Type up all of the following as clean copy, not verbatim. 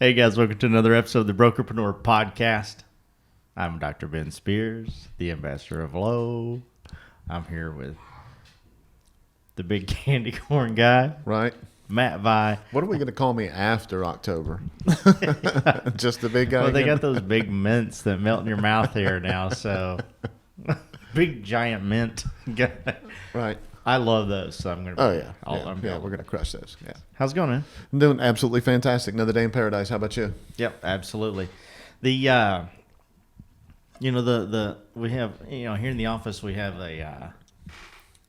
Hey guys, welcome to another episode of the Brokerpreneur podcast. I'm Dr. Ben Spears, the ambassador of Low. I'm here with the big candy corn guy, Right. Matt Vi. What are we going to call me after October? Just the big guy? Well, they again? got those big mints that melt in your mouth here now, so big giant mint guy. Right. I love those, so I'm going to. Oh, yeah. I'm Yeah, we're going to crush those. Yeah. How's it going, man? I'm doing absolutely fantastic. Another day in paradise. How about you? Yep, absolutely. The we have here in the office we have a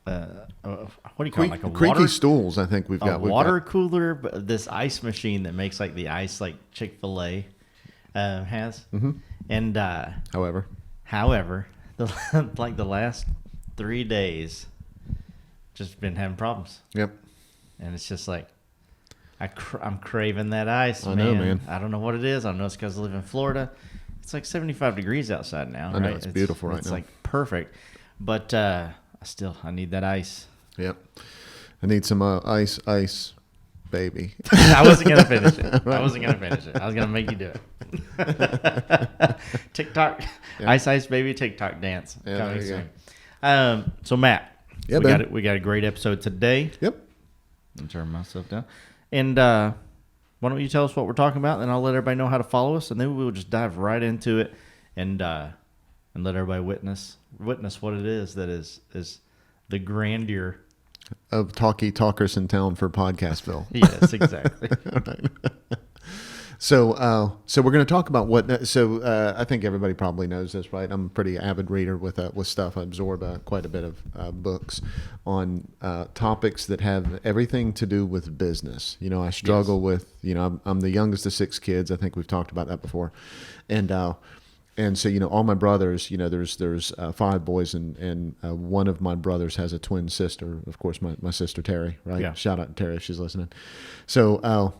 what do you call it? Like a Creaky water stools, I think we've got. water cooler, but this ice machine that makes like the ice like Chick-fil-A has. Mm-hmm. And However, the last 3 days, just been having problems. Yep. And it's just like I'm craving that ice, I man. know, man. I don't know what it is. I know it's because I live in Florida. It's like 75 degrees outside now. I know, right? it's beautiful right now. It's like perfect, but I need that ice. Yep. I need some ice, baby. I wasn't gonna finish it. I was gonna make you do it. TikTok, Yeah. ice baby, TikTok dance. Yeah, coming there you soon. So Matt, Yeah, we Ben. got it. We got a great episode today. Yep. I'll turn myself down. And why don't you tell us what we're talking about, and I'll let everybody know how to follow us, and then we'll just dive right into it and let everybody witness what it is that is the grandeur. Of talkers in town for Podcastville. Yes, exactly. So we're going to talk about what. So I think everybody probably knows this, right? I'm a pretty avid reader with stuff. I absorb quite a bit of books on topics that have everything to do with business. You know, I struggle with. You know, I'm the youngest of 6 kids. I think we've talked about that before, and so, you know, all my brothers, you know, there's 5 boys, and one of my brothers has a twin sister. Of course, my sister Terry, right? Yeah. Shout out to Terry if she's listening. So.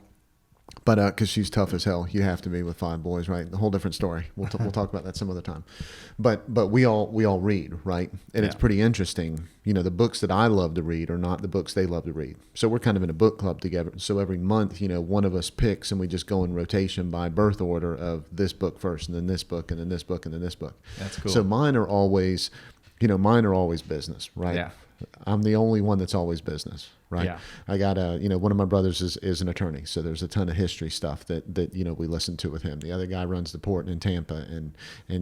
But because she's tough as hell, you have to be with 5 boys, right? A whole different story. We'll talk about that some other time. But we all read, right? And it's pretty interesting. You know, the books that I love to read are not the books they love to read. So we're kind of in a book club together. So every month, you know, one of us picks, and we just go in rotation by birth order of this book first, and then this book, and then this book, and then this book. That's cool. So mine are always business, right? Yeah. I'm the only one that's always business, right? Yeah. I got one of my brothers is an attorney, so there's a ton of history stuff that you know we listen to with him. The other guy runs the port in Tampa, and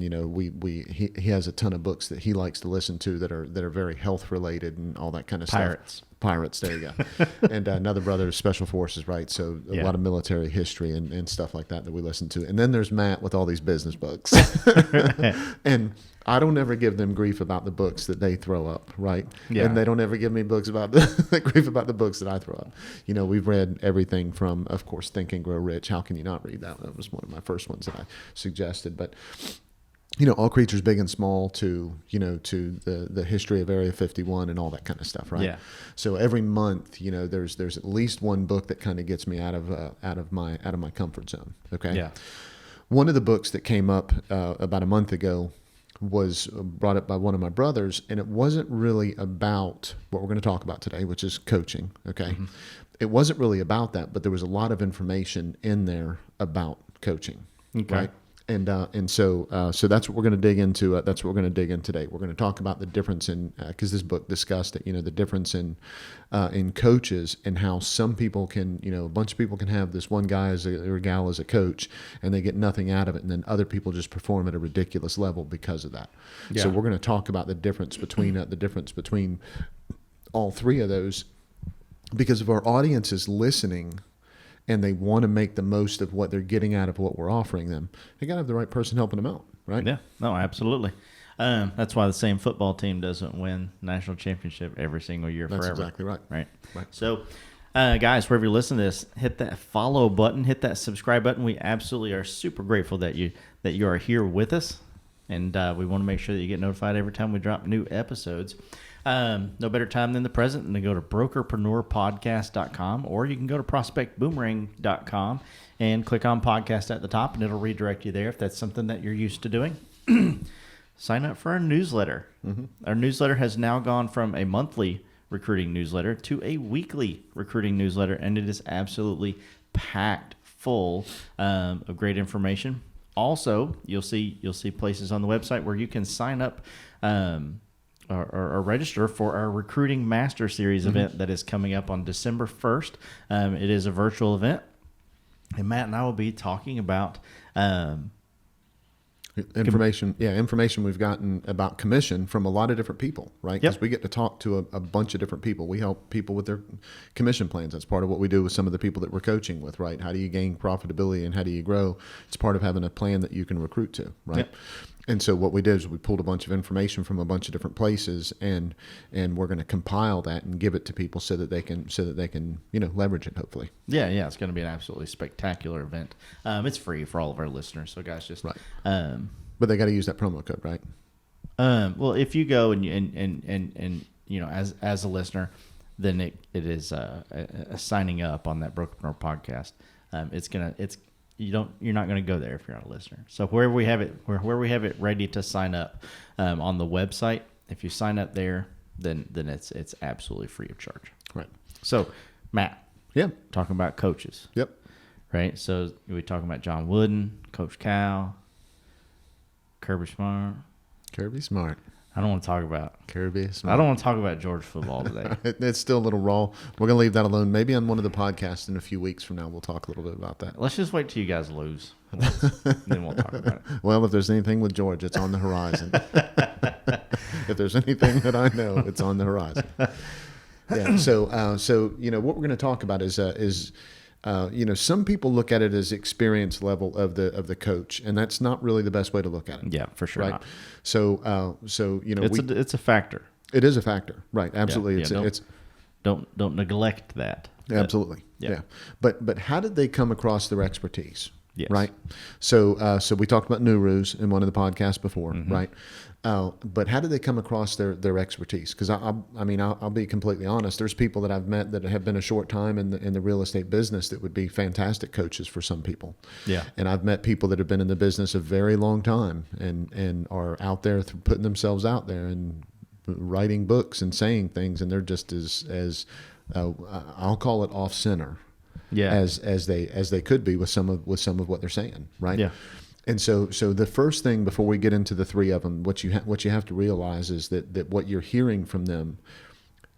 you know he has a ton of books that he likes to listen to that are very health related and all that kind of stuff. Pirates, there you go. And another brother is special forces, right? So a lot of military history and stuff like that we listen to. And then there's Matt with all these business books. And I don't ever give them grief about the books that they throw up, right? Yeah. And they don't ever give me books about grief about the books that I throw up. You know, we've read everything from, of course, Think and Grow Rich. How can you not read that? That was one of my first ones that I suggested. But you know, All Creatures Big and Small to the history of Area 51 and all that kind of stuff, right? Yeah. So every month, you know, there's at least one book that kind of gets me out of my comfort zone. Okay. Yeah. One of the books that came up about a month ago was brought up by one of my brothers, and it wasn't really about what we're going to talk about today, which is coaching. Okay. Mm-hmm. It wasn't really about that, but there was a lot of information in there about coaching. Okay. Right. And so that's what we're going to dig into. That's what we're going to dig in today. We're going to talk about the difference in because this book discussed it. You know, the difference in coaches and how some people can, you know, a bunch of people can have this one guy or gal as a coach and they get nothing out of it, and then other people just perform at a ridiculous level because of that. Yeah. So we're going to talk about the difference between all 3 of those, because if our audience is listening and they want to make the most of what they're getting out of what we're offering them, they got to have the right person helping them out, right? Yeah, no, absolutely. That's why the same football team doesn't win national championship every single year forever. That's exactly right. Right. So, guys, wherever you listen to this, hit that follow button, hit that subscribe button. We absolutely are super grateful that you are here with us, and we want to make sure that you get notified every time we drop new episodes. No better time than the present than to go to brokerpreneurpodcast.com, or you can go to prospectboomerang.com and click on podcast at the top, and it'll redirect you there if that's something that you're used to doing. Sign up for our newsletter. Mm-hmm. Our newsletter has now gone from a monthly recruiting newsletter to a weekly recruiting newsletter, and it is absolutely packed full of great information. Also, you'll see places on the website where you can sign up or register for our Recruiting Master Series event that is coming up on December 1st. It is a virtual event, and Matt and I will be talking about information we've gotten about commission from a lot of different people, right? Because Yep. we get to talk to a bunch of different people. We help people with their commission plans. That's part of what we do with some of the people that we're coaching with, right? How do you gain profitability and how do you grow? It's part of having a plan that you can recruit to, right? Yep. And so what we did is we pulled a bunch of information from a bunch of different places, and we're going to compile that and give it to people so that they can leverage it, hopefully. Yeah, it's going to be an absolutely spectacular event. It's free for all of our listeners, so guys, just Right. But they got to use that promo code, right? Well, if you go and as a listener, then it is a signing up on that Brokerpreneur podcast. You're not going to go there if you're not a listener. So where we have it ready to sign up on the website, if you sign up there, then it's absolutely free of charge. Right. So Matt, Yeah. talking about coaches, Yep. right? So we talking about John Wooden, Coach Cal, Kirby Smart. Kirby Smart. I don't want to talk about. Kirby Smart. I don't want to talk about Georgia football today. It's still a little raw. We're going to leave that alone. Maybe on one of the podcasts in a few weeks from now, we'll talk a little bit about that. Let's just wait till you guys lose, then we'll talk about it. Well, if there's anything with George, it's on the horizon. If there's anything that I know, it's on the horizon. Yeah. So what we're going to talk about is some people look at it as experience level of the coach, and that's not really the best way to look at it. Yeah, for sure. Right. Not. So It's a factor. it is a factor. Right. Absolutely. Don't neglect that. Absolutely. Yeah. But how did they come across their expertise? Yes. Right. So we talked about Nurus in one of the podcasts before, right? But how did they come across their expertise? Because I'll be completely honest. There's people that I've met that have been a short time in the real estate business that would be fantastic coaches for some people. Yeah. And I've met people that have been in the business a very long time and are out there putting themselves out there and writing books and saying things, and they're just as I'll call it off center. Yeah. As they could be with some of what they're saying, right? Yeah. And so the first thing before we get into the three of them, what you have to realize is that what you're hearing from them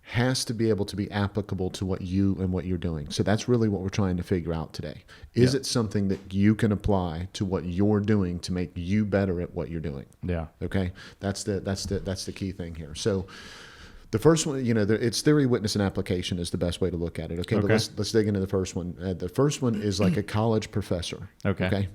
has to be able to be applicable to what you're doing. So that's really what we're trying to figure out today. Is it something that you can apply to what you're doing to make you better at what you're doing? Yeah. Okay. That's the key thing here. So the first one, it's theory, witness, and application is the best way to look at it. Okay. But let's dig into the first one. The first one is like a college professor. Okay.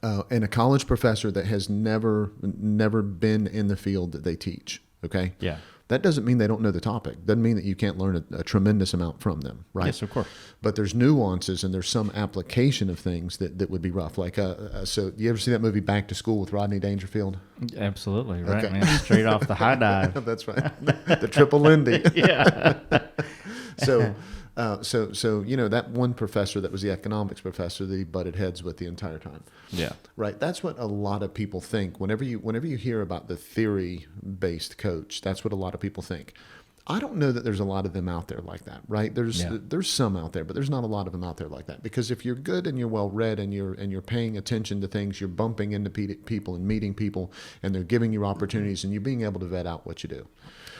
And a college professor that has never been in the field that they teach. Okay. Yeah. That doesn't mean they don't know the topic. Doesn't mean that you can't learn a tremendous amount from them, right? Yes, of course. But there's nuances and there's some application of things that would be rough. Like, so you ever see that movie Back to School with Rodney Dangerfield? Absolutely. Right, Okay. man. Straight off the high dive. That's right. The triple Lindy. Yeah. So that one professor that was the economics professor that he butted heads with the entire time. Yeah. Right. That's what a lot of people think. Whenever you hear about the theory-based coach, that's what a lot of people think. I don't know that there's a lot of them out there like that, right? There's some out there, but there's not a lot of them out there like that. Because if you're good and you're well read and you're paying attention to things, you're bumping into people and meeting people, and they're giving you opportunities, and you're being able to vet out what you do.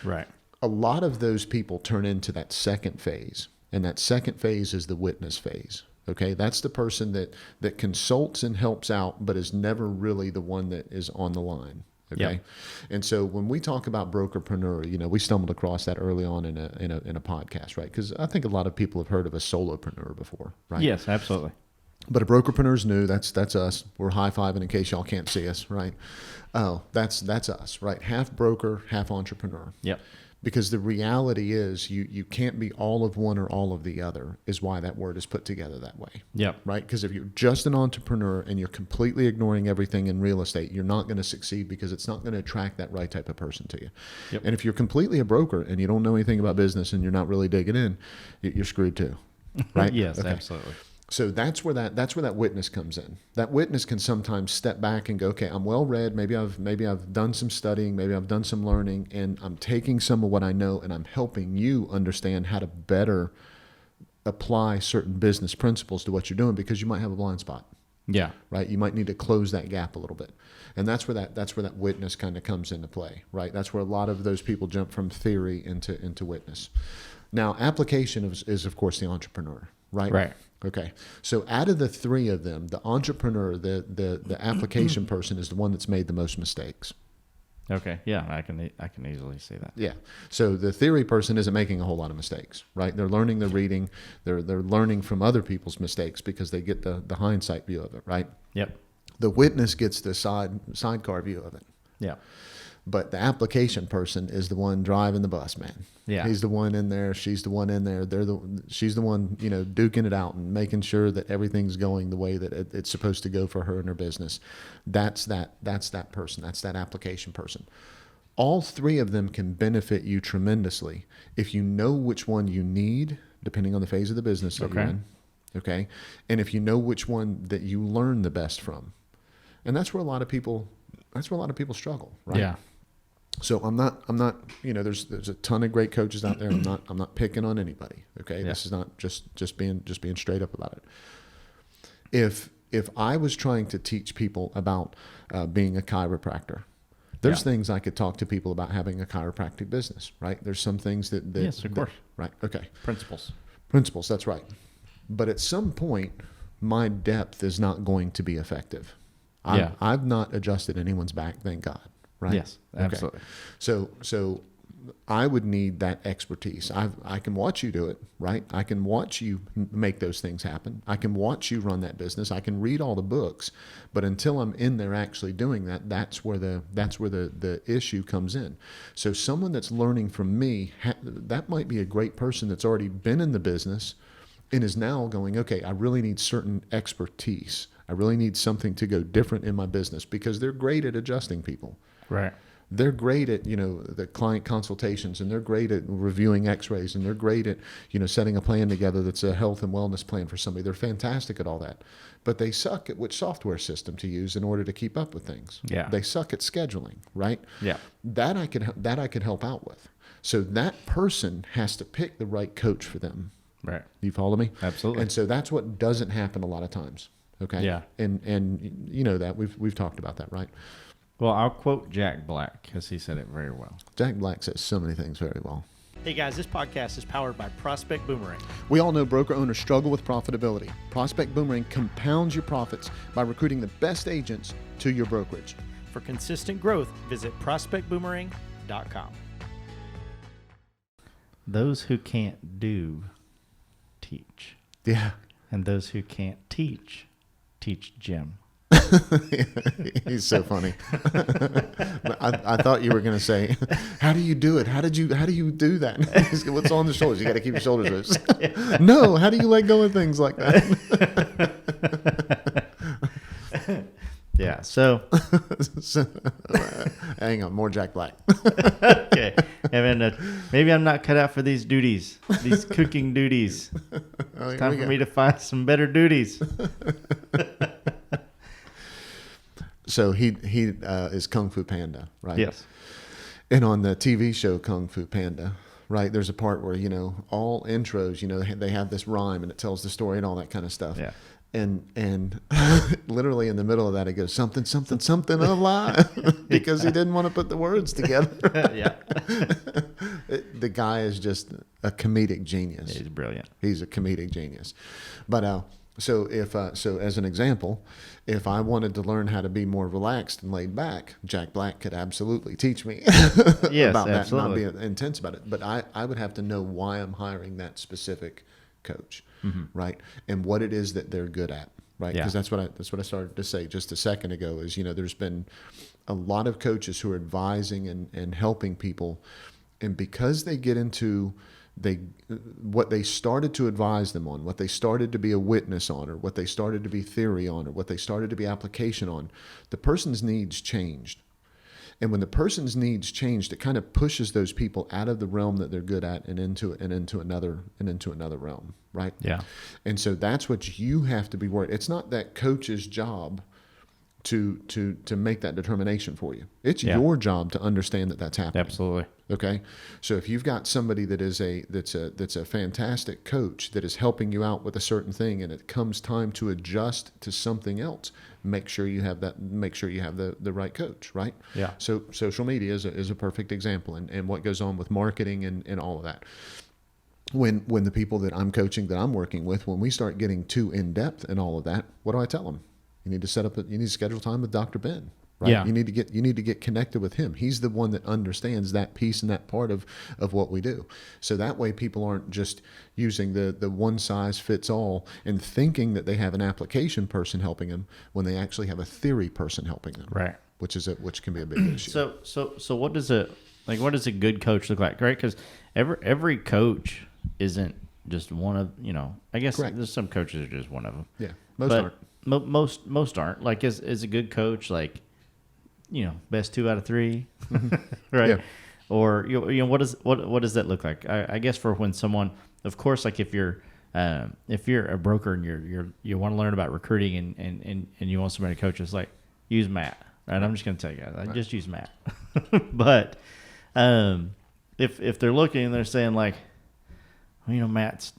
Right. A lot of those people turn into that second phase, and that second phase is the witness phase. Okay, that's the person that consults and helps out, but is never really the one that is on the line. Okay, Yep. And so when we talk about brokerpreneur, we stumbled across that early on in a podcast, right? Because I think a lot of people have heard of a solopreneur before, right? Yes, absolutely. But a brokerpreneur's new. That's us. We're high-fiving in case y'all can't see us, right? Oh, that's us, right? Half broker, half entrepreneur. Yep. Because the reality is you can't be all of one or all of the other, is why that word is put together that way. Yep. Right? Because if you're just an entrepreneur and you're completely ignoring everything in real estate, you're not going to succeed because it's not going to attract that right type of person to you. Yep. And if you're completely a broker and you don't know anything about business and you're not really digging in, you're screwed too. Right? Yes, Okay. absolutely. So that's where that witness comes in. That witness can sometimes step back and go, okay, I'm well read. Maybe I've done some studying. Maybe I've done some learning, and I'm taking some of what I know and I'm helping you understand how to better apply certain business principles to what you're doing because you might have a blind spot. Yeah. Right. You might need to close that gap a little bit. And that's where that witness kind of comes into play. Right. That's where a lot of those people jump from theory into witness. Now, application is of course the entrepreneur. Right. Right. Okay. So out of the three of them, the entrepreneur, the application person is the one that's made the most mistakes. Okay. Yeah, I can easily see that. Yeah. So the theory person isn't making a whole lot of mistakes, right? They're learning, they're reading, they're learning from other people's mistakes because they get the hindsight view of it, right? Yep. The witness gets the sidecar view of it. Yeah. But the application person is the one driving the bus, man. Yeah. He's the one in there. She's the one in there. She's the one, duking it out and making sure that everything's going the way that it's supposed to go for her and her business. That's that person. That's that application person. All three of them can benefit you tremendously if you know which one you need, depending on the phase of the business that you're in. Okay. And if you know which one that you learn the best from. And that's where a lot of people struggle, right? Yeah. So I'm not, there's a ton of great coaches out there. I'm not picking on anybody. Okay. Yeah. This is not just being straight up about it. If I was trying to teach people about being a chiropractor, there's things I could talk to people about having a chiropractic business, right? There's some things that yes, of course. Right. Okay. Principles. That's right. But at some point, my depth is not going to be effective. I've not adjusted anyone's back, thank God. Right? Yes, absolutely. Okay. So I would need that expertise. I can watch you do it, right? I can watch you make those things happen. I can watch you run that business. I can read all the books, but until I'm in there actually doing that, that's where the issue comes in. So someone that's learning from me, that might be a great person that's already been in the business and is now going, okay, I really need certain expertise. I really need something to go different in my business because they're great at adjusting people. Right. They're great at, the client consultations, and they're great at reviewing x-rays, and they're great at, setting a plan together that's a health and wellness plan for somebody. They're fantastic at all that. But they suck at which software system to use in order to keep up with things. Yeah. They suck at scheduling, right? Yeah. That I could help out with. So that person has to pick the right coach for them. Right. You follow me? Absolutely. And so that's what doesn't happen a lot of times. Okay. Yeah. And you know that we've talked about that, right? Well, I'll quote Jack Black because he said it very well. Jack Black says so many things very well. Hey guys, this podcast is powered by Prospect Boomerang. We all know broker owners struggle with profitability. Prospect Boomerang compounds your profits by recruiting the best agents to your brokerage. For consistent growth, visit prospectboomerang.com. Those who can't do, teach. Yeah. And those who can't teach Jim. He's so funny. I thought you were going to say, how do you do it? How do you do that? What's on the shoulders? You got to keep your shoulders raised. No, how do you let go of things like that? Yeah, so hang on, more Jack Black. Okay. And then, maybe I'm not cut out for these duties, these cooking duties. It's time for me to find some better duties. So he is Kung Fu Panda, right? Yes. And on the TV show Kung Fu Panda, right, there's a part where, all intros, they have this rhyme and it tells the story and all that kind of stuff. Yeah. And literally in the middle of that, it goes something, something, something alive because he didn't want to put the words together. Yeah. The guy is just a comedic genius. He's brilliant. He's a comedic genius. But so as an example, if I wanted to learn how to be more relaxed and laid back, Jack Black could absolutely teach me yes, about that, absolutely. not be intense about it. But I would have to know why I'm hiring that specific coach, right? And what it is that they're good at, right? Because that's what I started to say just a second ago is, there's been a lot of coaches who are advising and helping people, and because they get into what they started to advise them on, what they started to be a witness on, or what they started to be theory on, or what they started to be application on, the person's needs changed. And when the person's needs changed, it kind of pushes those people out of the realm that they're good at and into another realm, right? Yeah. And so that's what you have to be worried. It's not that coach's job to make that determination for you. It's Yeah. your job to understand that that's happening. Absolutely. Okay. So if you've got somebody that's a fantastic coach that is helping you out with a certain thing, and it comes time to adjust to something else, make sure you have the right coach, right? Yeah. So social media is a perfect example, and what goes on with marketing and all of that. When the people that I'm coaching, that I'm working with, when we start getting too in depth and all of that, what do I tell them? You need to schedule time with Dr. Ben, right? Yeah. You need to get connected with him. He's the one that understands that piece and that part of what we do. So that way people aren't just using the one size fits all and thinking that they have an application person helping them when they actually have a theory person helping them. Right. Which can be a big issue. So what does a good coach look like, right? Because every coach isn't just one of, I guess Correct. there's some coaches that are just one of them. Yeah. Most aren't. Most aren't. Like, is a good coach, like, best 2 out of 3, right? Yeah. Or what does that look like? I guess for when someone, of course, like if you're a broker and you want to learn about recruiting and you want somebody to coach us, like, use Matt, right? I'm just going to tell you guys, Right. just use Matt. But if they're looking and they're saying, like, Matt's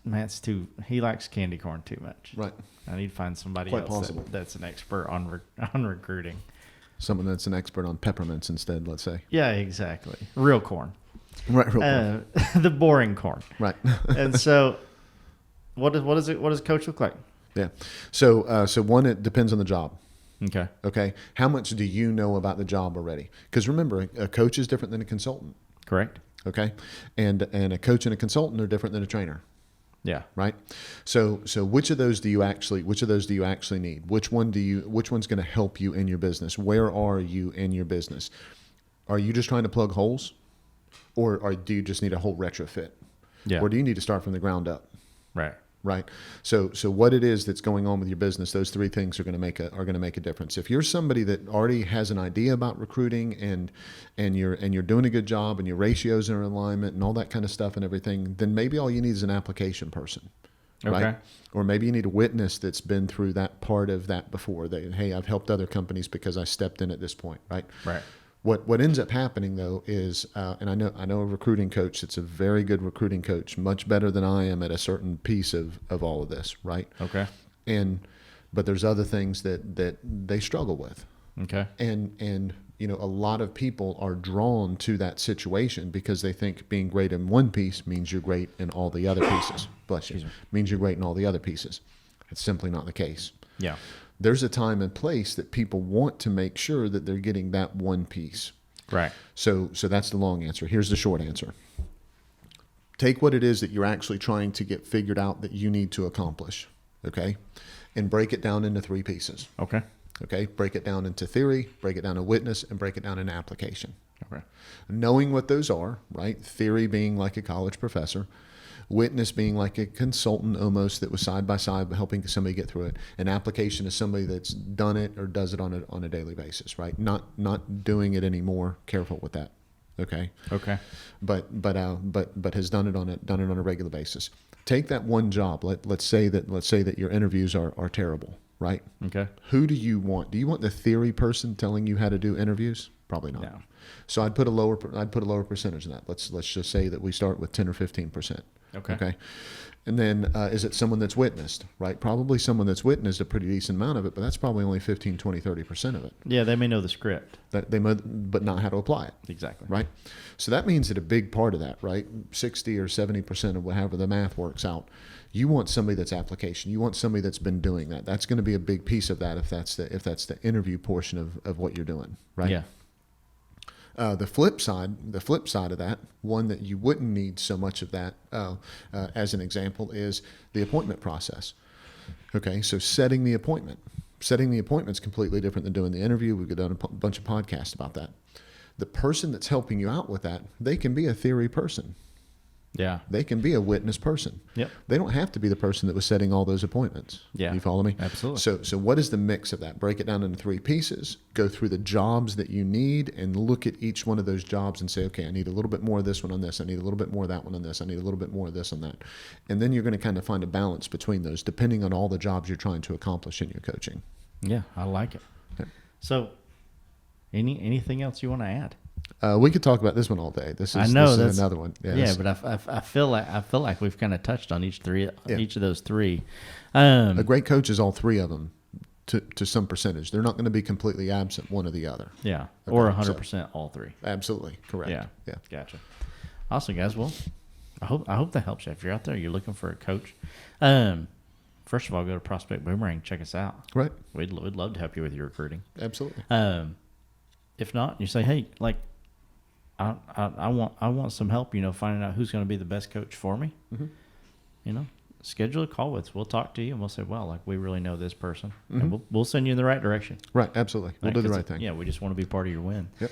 he likes candy corn too much. Right. I need to find somebody Quite else possible. that's an expert on recruiting. Someone that's an expert on peppermints instead, let's say. Yeah, exactly. Real corn. Right. Real quick. The boring corn. Right. And so, what does a coach look like? Yeah. So one, it depends on the job. Okay. Okay. How much do you know about the job already? Because remember, a coach is different than a consultant. Correct. Okay. And a coach and a consultant are different than a trainer. Yeah. Right. So which of those do you actually need? Which one's going to help you in your business? Where are you in your business? Are you just trying to plug holes, or do you just need a whole retrofit? Yeah. Or do you need to start from the ground up? Right. Right. So what it is that's going on with your business, those three things are going to make a difference. If you're somebody that already has an idea about recruiting and you're doing a good job and your ratios are in alignment and all that kind of stuff and everything, then maybe all you need is an application person. Right. Okay. Or maybe you need a witness that's been through that part of that before. Hey, I've helped other companies because I stepped in at this point. Right. Right. What ends up happening though is, and I know a recruiting coach that's a very good recruiting coach, much better than I am at a certain piece of all of this, right? Okay. But there's other things that they struggle with, Okay. and a lot of people are drawn to that situation because they think being great in one piece means you're great in all the other pieces. Bless you. Means you're great in all the other pieces. It's simply not the case. Yeah. There's a time and place that people want to make sure that they're getting that one piece. Right. So that's the long answer. Here's the short answer. Take what it is that you're actually trying to get figured out that you need to accomplish, okay? And break it down into 3 pieces. Okay. Okay? Break it down into theory, break it down to witness, and break it down into application. Okay. Knowing what those are, right? Theory being like a college professor, witness being like a consultant almost that was side by side helping somebody get through it. An application is somebody that's done it or does it on a daily basis, right? Not doing it anymore. Careful with that. Okay. Okay. But has done it on a regular basis. Take that one job. Let's say that your interviews are terrible, right? Okay. Who do you want? Do you want the theory person telling you how to do interviews? Probably not. No. So I'd put a lower percentage in that. Let's just say that we start with 10 or 15%. Okay. Okay. And then is it someone that's witnessed, right? Probably someone that's witnessed a pretty decent amount of it, but that's probably only 15, 20, 30% of it. Yeah, they may know the script. That they might, but not how to apply it. Exactly. Right. So that means that a big part of that, right? 60 or 70% of however the math works out. You want somebody that's application. You want somebody that's been doing that. That's going to be a big piece of that if that's the interview portion of what you're doing, right? Yeah. The flip side of that, one that you wouldn't need so much of that, as an example, is the appointment process. Okay, so setting the appointment. Setting the appointment is completely different than doing the interview. We've done a bunch of podcasts about that. The person that's helping you out with that, they can be a theory person. Yeah. They can be a witness person. Yep. They don't have to be the person that was setting all those appointments. Yeah. You follow me? Absolutely. So what is the mix of that? Break it down into 3 pieces, go through the jobs that you need and look at each one of those jobs and say, okay, I need a little bit more of this one on this. I need a little bit more of that one on this. I need a little bit more of this on that. And then you're going to kind of find a balance between those depending on all the jobs you're trying to accomplish in your coaching. Yeah, I like it. Okay. So, anything else you want to add? We could talk about this one all day. This is another one. But I feel like we've kind of touched on each of those three. A great coach is all three of them to some percentage. They're not going to be completely absent one or the other. Yeah, okay, or 100% all three. Absolutely correct. Yeah, gotcha. Awesome, guys. Well, I hope that helps you. If you're out there, you're looking for a coach. First of all, go to Prospect Boomerang. Check us out. Right. We'd love to help you with your recruiting. Absolutely. If not, you say, hey, like, I want some help. Finding out who's going to be the best coach for me. Mm-hmm. Schedule a call with us. We'll talk to you and we'll say, well, like, we really know this person, mm-hmm. and we'll send you in the right direction. Right. Absolutely. We'll do the right thing. Yeah. We just want to be part of your win. Yep.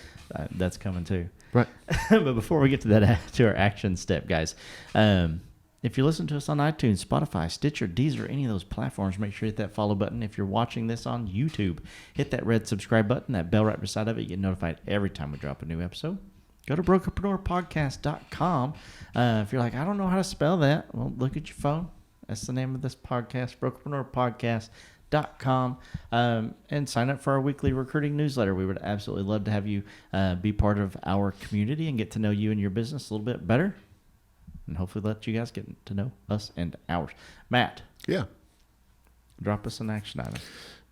That's coming too. Right. But before we get to our action step, guys, if you listen to us on iTunes, Spotify, Stitcher, Deezer, any of those platforms, make sure you hit that follow button. If you're watching this on YouTube, hit that red subscribe button, that bell right beside of it. You get notified every time we drop a new episode. Go to brokerpreneurpodcast.com. If you're like, I don't know how to spell that, well, look at your phone. That's the name of this podcast, brokerpreneurpodcast.com. And sign up for our weekly recruiting newsletter. We would absolutely love to have you be part of our community and get to know you and your business a little bit better. And hopefully let you guys get to know us and ours. Matt. Yeah. Drop us an action item.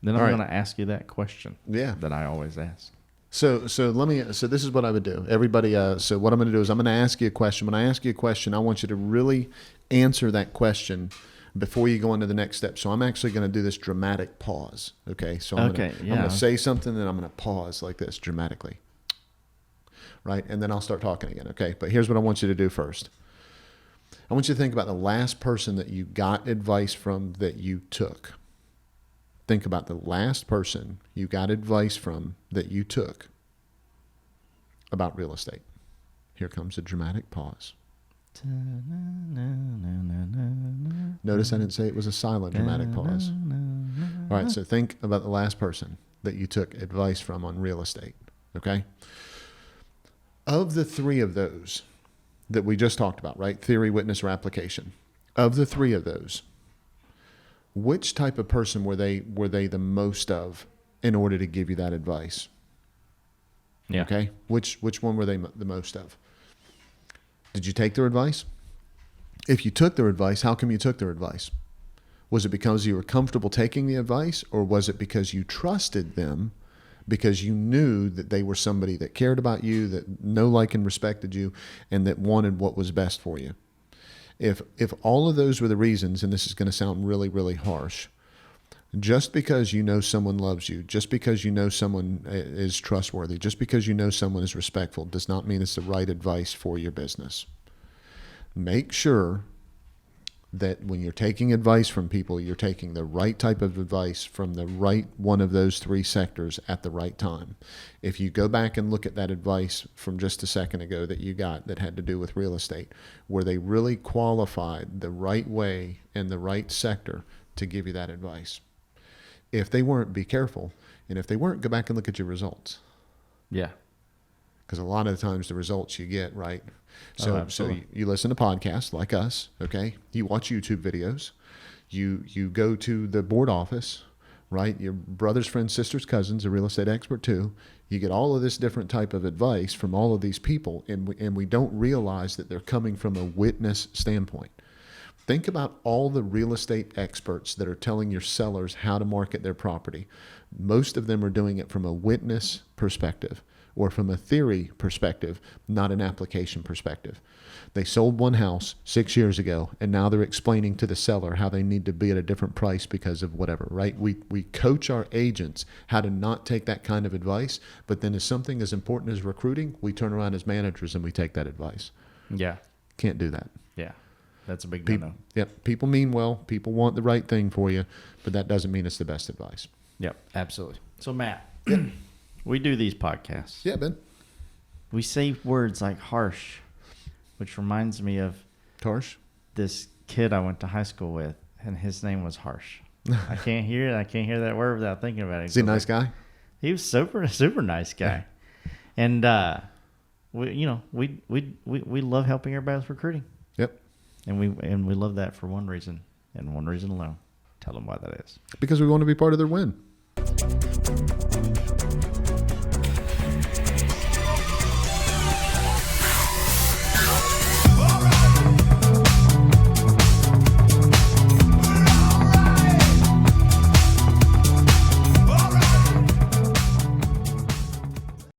Then I'm going to ask you that question. Yeah. That I always ask. So this is what I would do. Everybody, so what I'm going to do is I'm going to ask you a question. When I ask you a question, I want you to really answer that question before you go into the next step. So I'm actually going to do this dramatic pause. Okay. So I'm going to say something, then I'm going to pause like this dramatically. Right. And then I'll start talking again. Okay. But here's what I want you to do first. I want you to think about the last person that you got advice from that you took. Think about the last person you got advice from that you took about real estate. Here comes a dramatic pause. Notice I didn't say it was a silent dramatic pause. All right, so think about the last person that you took advice from on real estate, okay? Of the three of those that we just talked about, right? Theory, witness, or application. Of the three of those, which type of person were they the most of in order to give you that advice? Yeah. Okay. Which one were they the most of? Did you take their advice? If you took their advice, how come you took their advice? Was it because you were comfortable taking the advice, or was it because you trusted them, because you knew that they were somebody that cared about you, that know, like, and respected you, and that wanted what was best for you? If all of those were the reasons, and this is going to sound really, really harsh, just because you know someone loves you, just because you know someone is trustworthy, just because you know someone is respectful, does not mean it's the right advice for your business. Make sure that when you're taking advice from people, you're taking the right type of advice from the right one of those three sectors at the right time. If you go back and look at that advice from just a second ago that you got that had to do with real estate, were they really qualified the right way and the right sector to give you that advice? If they weren't, be careful. And if they weren't, go back and look at your results. Yeah. Because a lot of the times the results you get, right? So you listen to podcasts like us, okay? You watch YouTube videos. You go to the board office, right? Your brother's friends, sisters, cousins, a real estate expert too. You get all of this different type of advice from all of these people, and we don't realize that they're coming from a witness standpoint. Think about all the real estate experts that are telling your sellers how to market their property. Most of them are doing it from a witness perspective, or from a theory perspective, not an application perspective. They sold one house 6 years ago, and now they're explaining to the seller how they need to be at a different price because of whatever, right? We coach our agents how to not take that kind of advice, but then as something as important as recruiting, we turn around as managers and we take that advice. Yeah. Can't do that. Yeah. That's a big no-no. Yep. People mean well. People want the right thing for you, but that doesn't mean it's the best advice. Yep. Absolutely. So, Matt, we do these podcasts. Yeah, Ben. We say words like harsh, which reminds me of Harsh? This kid I went to high school with, and his name was Harsh. I can't hear it. I can't hear that word without thinking about it. Is he a nice guy? He was super nice guy. And we love helping everybody with recruiting. Yep. And we love that for one reason and one reason alone. Tell them why that is. Because we want to be part of their win.